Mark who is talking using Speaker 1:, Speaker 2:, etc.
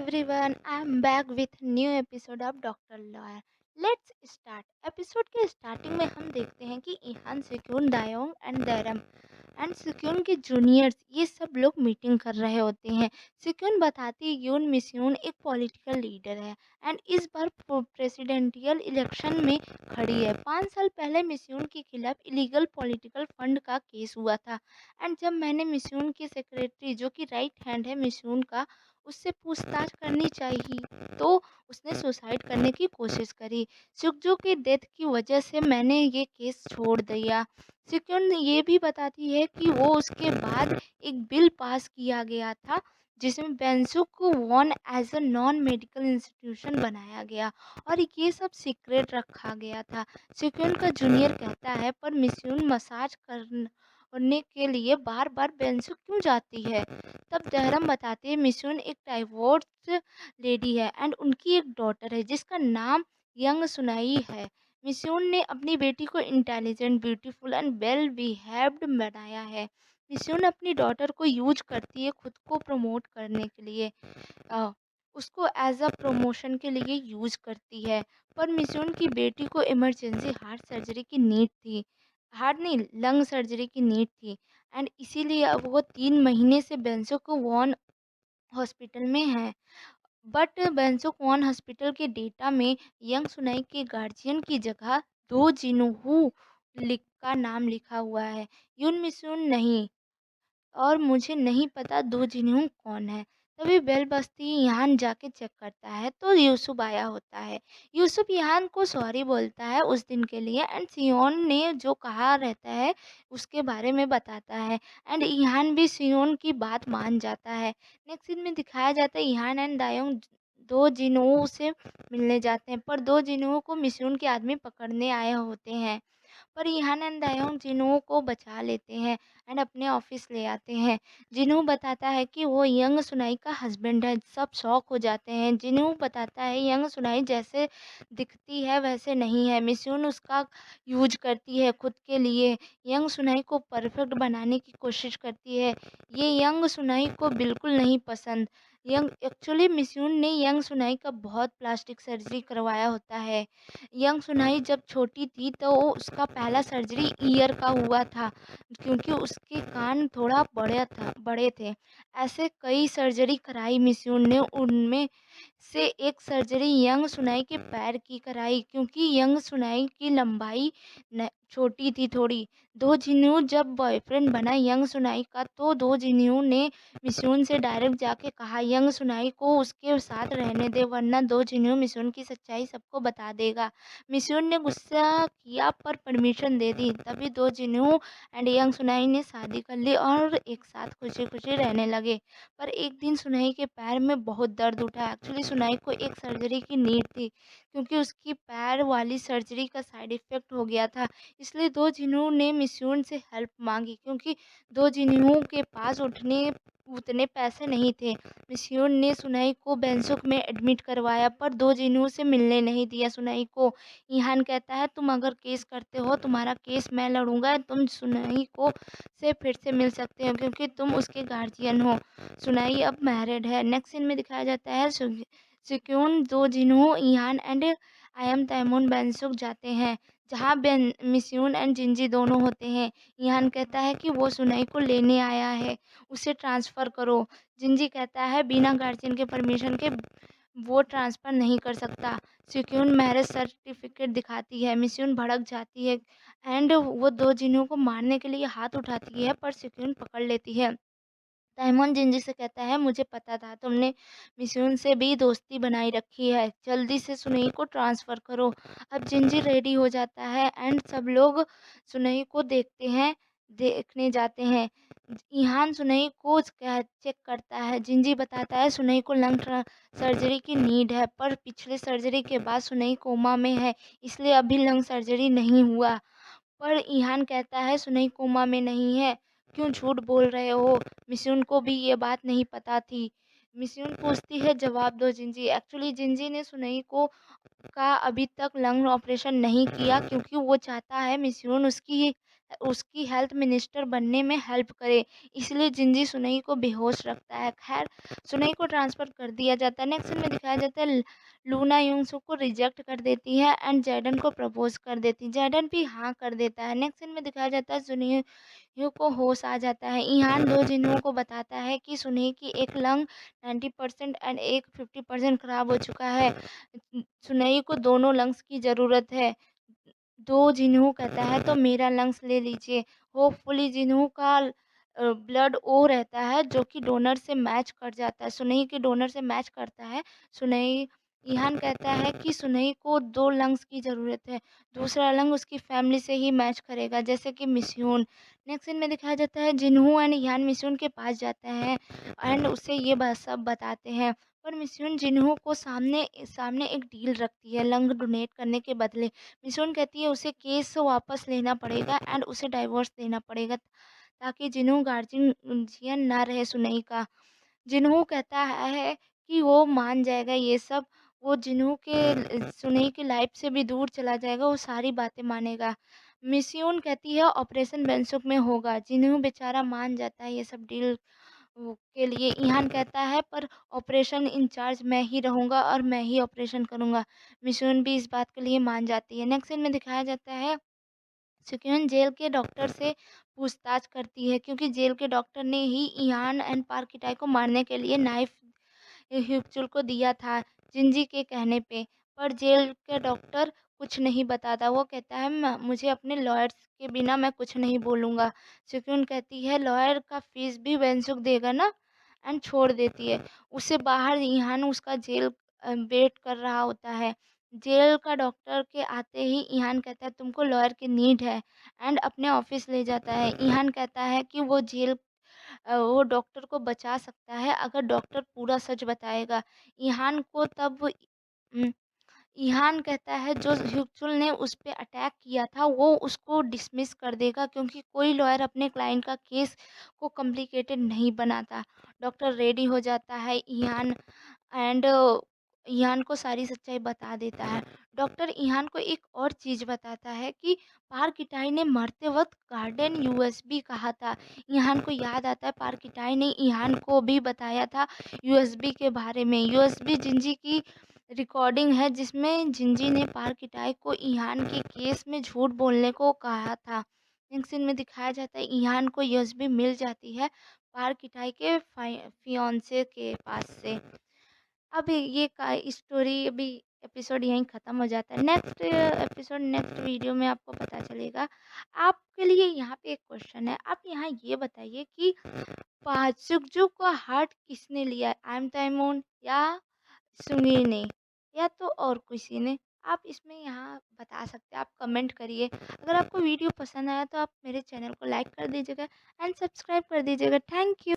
Speaker 1: everyone, I'm back with new episode of doctor lawyer. Let's start. Episode के starting में हम देखते हैं कि ईहान, सिक्यून, दायोंग एंड दैरम एंड सिक्यून के जूनियर्स ये सब लोग मीटिंग कर रहे होते हैं। सिक्यून बताती है यून मिस्यून एक पॉलिटिकल लीडर है एंड इस बार प्रेसिडेंशियल इलेक्शन में खड़ी है। 5 साल पहले मिस्यून के खिलाफ इलीगल पॉलिटिकल फंड का केस हुआ था एंड जब मैंने मिस्यून के सेक्रेटरी जो कि राइट हैंड है मिस्यून का उससे पूछताछ करनी चाहिए तो उसने सुसाइड करने की कोशिश करी। सुखजू की डेथ की वजह से मैंने ये केस छोड़ दिया। सिक्योन ये भी बताती है कि वो उसके बाद एक बिल पास किया गया था जिसमें बेंसुक को वॉन as a non medical institution बनाया गया और ये सब सीक्रेट रखा गया था। सिक्योन का जूनियर कहता है पर मिस्यून मसाज करने के लिए बार बार बेंसुक क्यों जाती है। तब जहरम बताते हैं मिसुन एक डाइवोर्स लेडी है एंड उनकी एक डॉटर है जिसका नाम यंग सुनाई है। मिसुन ने अपनी बेटी को intelligent, beautiful and well behaved बनाया है। मिसुन अपनी डॉटर को यूज करती है खुद को प्रमोट करने के लिए। अ, उसको एज अ प्रमोशन के लिए यूज करती है। पर मिसुन की बेटी को इमरजेंसी हार्ट सर्जरी की नीड थी। हार्ट नहीं, लंग सर्जरी की नीड थी एंड इसीलिए अब वो 3 महीने से बेंसो वॉन हॉस्पिटल में है। बट बेंसो वॉन हॉस्पिटल के डेटा में यंग सुनाई के गार्जियन की जगह दो जिनहू लिख का नाम लिखा हुआ है, यून मिसुन नहीं। और मुझे नहीं पता दो जिन्हों कौन है। तभी बेल बजती यहाँ जाके चेक करता है तो यूसुफ आया होता है। यूसुफ यहाँ को सॉरी बोलता है उस दिन के लिए एंड सियोन ने जो कहा रहता है उसके बारे में बताता है एंड ईहान भी सियोन की बात मान जाता है। नेक्स्ट सीन में दिखाया जाता है ईहान एंड दायोंग दो जिन्हों से मिलने जाते हैं पर दो जिन्हों को मिसयून के आदमी पकड़ने आए होते हैं। पर ईहान एंड दायोंग जिन्हों को बचा लेते हैं एंड अपने ऑफिस ले आते हैं। जिन्हों बताता है कि वो यंग सुनाई का हस्बैंड है। सब शॉक हो जाते हैं। जिन्हों बताता है यंग सुनाई जैसे दिखती है वैसे नहीं है, मिस्यून उसका यूज करती है खुद के लिए। यंग सुनाई को परफेक्ट बनाने की कोशिश करती है। ये यंग सुनाई को बिल्कुल नहीं पसंद। यंग एक्चुअली मिस्यून ने यंग सुनाई का बहुत प्लास्टिक सर्जरी करवाया होता है। यंग सुनाई जब छोटी थी तो उसका पहला सर्जरी ईयर का हुआ था क्योंकि उसके कान थोड़ा बड़े थे। ऐसे कई सर्जरी कराई मिस्यून ने, उनमें से एक सर्जरी यंग सुनाई के पैर की कराई क्योंकि यंग सुनाई की लंबाई छोटी थी थोड़ी। दो जिन्हों जब बॉयफ्रेंड बना यंग सुनाई का तो दो जिन्हों ने मिस्यून से डायरेक्ट जाके कहा यंग सुनाई को उसके साथ रहने दे वरना दो जिन्हों मिस्यून की सच्चाई सबको बता देगा। मिस्यून ने गुस्सा किया पर परमिशन दे दी। तभी दो जिन्हों एंड यंग सुनाई ने शादी कर ली और एक साथ खुशी खुशी रहने लगे। पर एक दिन सुनाई के पैर में बहुत दर्द उठा। एक्चुअली सुनाई को एक सर्जरी की नीड थी क्योंकि उसकी पैर वाली सर्जरी का साइड इफ़ेक्ट हो गया था। इसलिए दो जिन्हों ने मिस्यून से हेल्प मांगी क्योंकि दो जिन्हों के पास उठने उतने पैसे नहीं थे। मिस्यून ने सुनाई को बेंसुक में एडमिट करवाया पर दो जिन्हों से मिलने नहीं दिया सुनाई को। ईहान कहता है तुम अगर केस करते हो तुम्हारा केस मैं लड़ूंगा, तुम सुनाई को से फिर से मिल सकते हो क्योंकि तुम उसके गार्जियन हो। सुनाई अब मैरिड है। नेक्स्ट सीन में दिखाया जाता है सिक्योन दो जिन्हों ईहान एंड आई एम तैमून बेंसुक जाते हैं जहाँ बेन मिस्यून एंड जिंजी दोनों होते हैं। ईहान कहता है कि वो सुनाई को लेने आया है, उसे ट्रांसफ़र करो। जिंजी कहता है बिना गार्जियन के परमिशन के वो ट्रांसफ़र नहीं कर सकता। सिक्यून मैरिज सर्टिफिकेट दिखाती है। मिस्यून भड़क जाती है एंड वो दो जिन्हों को मारने के लिए हाथ उठाती है पर सिक्यून पकड़ लेती है। डायमंड जिंजी से कहता है मुझे पता था तुमने मिस्यून से भी दोस्ती बनाई रखी है, जल्दी से सुनई को ट्रांसफ़र करो। अब जिंजी रेडी हो जाता है एंड सब लोग सुनई को देखने जाते हैं। ईहान सुनई को चेक करता है। जिंजी बताता है सुनई को सर्जरी की नीड है पर पिछले सर्जरी के बाद सुनई कोमा में है इसलिए अभी लंग सर्जरी नहीं हुआ। पर ईहान कहता है सुनई कोमा में नहीं है, क्यों झूठ बोल रहे हो? मिस्यून को भी ये बात नहीं पता थी। मिस्यून पूछती है जवाब दो जिंजी। एक्चुअली जिंजी ने सुनई को का अभी तक लंग ऑपरेशन नहीं किया क्योंकि वो चाहता है मिस्यून उसकी उसकी हेल्थ मिनिस्टर बनने में हेल्प करे, इसलिए जिंजी सुनई को बेहोश रखता है। खैर, सुनई को ट्रांसफ़र कर दिया जाता है। नेक्स्ट सीन में दिखाया जाता है लूना युंगसुक को रिजेक्ट कर देती है एंड जैडन को प्रपोज़ कर देती है। जैडन भी हाँ कर देता है। नेक्स्ट सीन में दिखाया जाता है सुनियो को होश आ जाता है। ईहान 2 जिन्हों को बताता है कि सुनियो की एक लंग 90% एंड एक 50% खराब हो चुका है। सुनियो को दोनों लंग्स की ज़रूरत है। 2 जिन्हों कहता है तो मेरा लंग्स ले लीजिए। होपफुली जिन्हों का ब्लड ओ रहता है जो कि डोनर से मैच कर जाता है, सुनई के डोनर से मैच करता है। सुनई ईहान कहता है कि सुनई को 2 लंग्स की ज़रूरत है, दूसरा लंग उसकी फैमिली से ही मैच करेगा जैसे कि मिस्यून। नेक्स्ट सीन में दिखाया जाता है जिन्हों एंड ईहान मिस्यून के पास जाते हैं एंड उसे ये बात सब बताते हैं। पर मिस्यून जिन्हों को सामने सामने एक डील रखती है लंग डोनेट करने के बदले। मिसोन कहती है उसे केस वापस लेना पड़ेगा एंड उसे डाइवोर्स देना पड़ेगा ताकि जिन्हों गार्जियन ना रहे सुनई का। जिन्हों कहता है कि वो मान जाएगा ये सब, वो जिन्हों के सुनई की लाइफ से भी दूर चला जाएगा, वो सारी बातें मानेगा। मिस्यून कहती है ऑपरेशन बेंसुक में होगा, जिन्हों बेचारा मान जाता है ये सब डील के लिए। ईहान कहता है पर ऑपरेशन इंचार्ज मैं ही रहूँगा और मैं ही ऑपरेशन करूँगा। मिशून भी इस बात के लिए मान जाती है। नेक्स्ट सीन में दिखाया जाता है सुक्यून जेल के डॉक्टर से पूछताछ करती है क्योंकि जेल के डॉक्टर ने ही ईहान एंड पार्किटाई को मारने के लिए नाइफ ह्यूक्चुल को दिया था जिंजी के कहने पे। पर जेल के डॉक्टर कुछ नहीं बताता, वो कहता है मुझे अपने लॉयर्स के बिना मैं कुछ नहीं बोलूँगा। सुकून कहती है लॉयर का फीस भी वेंसुक देगा ना, एंड छोड़ देती है। उससे बाहर ईहान उसका जेल वेट कर रहा होता है। जेल का डॉक्टर के आते ही ईहान कहता है तुमको लॉयर की नीड है एंड अपने ऑफिस ले जाता है। ईहान कहता है कि वो डॉक्टर को बचा सकता है अगर डॉक्टर पूरा सच बताएगा। ईहान को तब उम, ईहान कहता है जो ह्यूक्चुल ने उस पे अटैक किया था वो उसको डिसमिस कर देगा क्योंकि कोई लॉयर अपने क्लाइंट का केस को कॉम्प्लिकेटेड नहीं बनाता। डॉक्टर रेडी हो जाता है ईहान एंड ईहान को सारी सच्चाई बता देता है। डॉक्टर ईहान को एक और चीज़ बताता है कि पार्किटाई ने मरते वक़्त गार्डन यूएसबी कहा था। ईहान को याद आता है पार्किटाई ने ईहान को भी बताया था यूएसबी के बारे में। यूएसबी जिंजी की रिकॉर्डिंग है जिसमें जिंजी ने पार्किटाई को ईहान के केस में झूठ बोलने को कहा था। नेक्स्ट सीन में दिखाया जाता है ईहान को यूएसबी मिल जाती है पार्किटाई के फियांसे के पास से। अब ये का स्टोरी अभी एपिसोड यहीं ख़त्म हो जाता है। नेक्स्ट एपिसोड नेक्स्ट वीडियो में आपको पता चलेगा। आपके लिए यहाँ पे एक क्वेश्चन है, आप यहाँ ये बताइए कि पाचुकजू का हार्ट किसने लिया? आइम ताइमून या सुंगी ने या तो और किसी ने? आप इसमें यहाँ बता सकते हैं, आप कमेंट करिए। अगर आपको वीडियो पसंद आया तो आप मेरे चैनल को लाइक कर दीजिएगा एंड सब्सक्राइब कर दीजिएगा। Thank you.